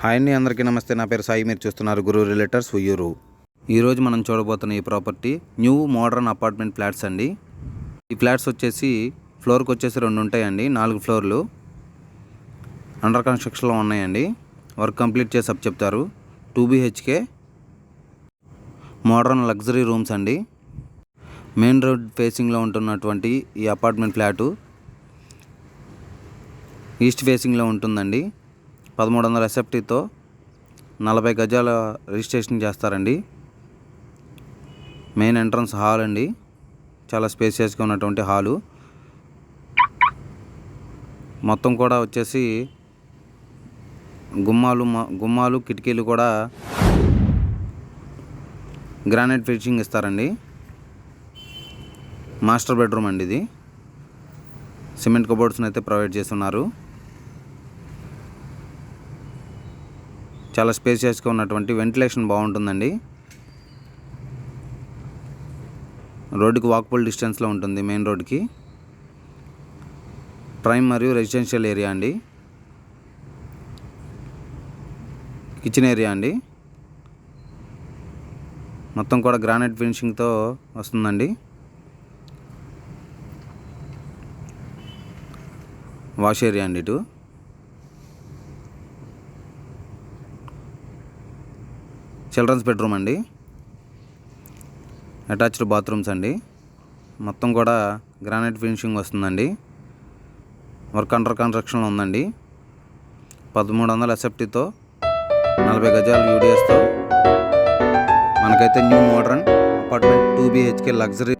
Hi అండి, అందరికీ నమస్తే. నా పేరు సాయి. మీరు చూస్తున్నారు గురు రియల్టర్స్ ఉయ్యూరు. ఈరోజు మనం చూడబోతున్న ఈ property new modern apartment flats అండి. ఈ ఫ్లాట్స్ వచ్చేసి ఫ్లోర్కి వచ్చేసి 2 ఉంటాయండి. 4 ఫ్లోర్లు అండర్ కన్స్ట్రక్షన్లో ఉన్నాయండి. వర్క్ కంప్లీట్ చేసి చెప్తారు. 2 BHK మోడర్న్ లగ్జరీ రూమ్స్ అండి. మెయిన్ రోడ్ ఫేసింగ్లో ఉంటున్నటువంటి ఈ అపార్ట్మెంట్ ఫ్లాటు ఈస్ట్ ఫేసింగ్లో ఉంటుందండి. 1300 SFTతో 40 గజాల రిజిస్ట్రేషన్ చేస్తారండి. మెయిన్ ఎంట్రన్స్ హాల్ అండి, చాలా స్పేసియస్గా ఉన్నటువంటి హాలు. మొత్తం కూడా వచ్చేసి గుమ్మాలు కిటికీలు కూడా గ్రానైట్ ఫినిషింగ్ ఇస్తారండి. మాస్టర్ బెడ్రూమ్ అండి ఇది. సిమెంట్ కబోర్డ్స్ని అయితే ప్రొవైడ్ చేస్తున్నారు. చాలా స్పేసియస్గా ఉన్నటువంటి వెంటిలేషన్ బాగుంటుందండి. రోడ్డుకి వాకబుల్ డిస్టెన్స్లో ఉంటుంది. మెయిన్ రోడ్డుకి ప్రైమ్ మరియు రెసిడెన్షియల్ ఏరియా అండి. కిచెన్ ఏరియా అండి. మొత్తం కూడా గ్రానైట్ ఫినిషింగ్తో వస్తుందండి. వాష్ ఏరియా అండి. ఇటు చిల్డ్రన్స్ బెడ్రూమ్ అండి. అటాచ్డ్ బాత్రూమ్స్ అండి. మొత్తం కూడా గ్రానైట్ ఫినిషింగ్ వస్తుందండి. వర్క్ అండర్ కన్స్ట్రక్షన్లో ఉందండి. 1300 SFTతో 40 గజాలు UDSతో మనకైతే new modern apartment 2 BHK luxury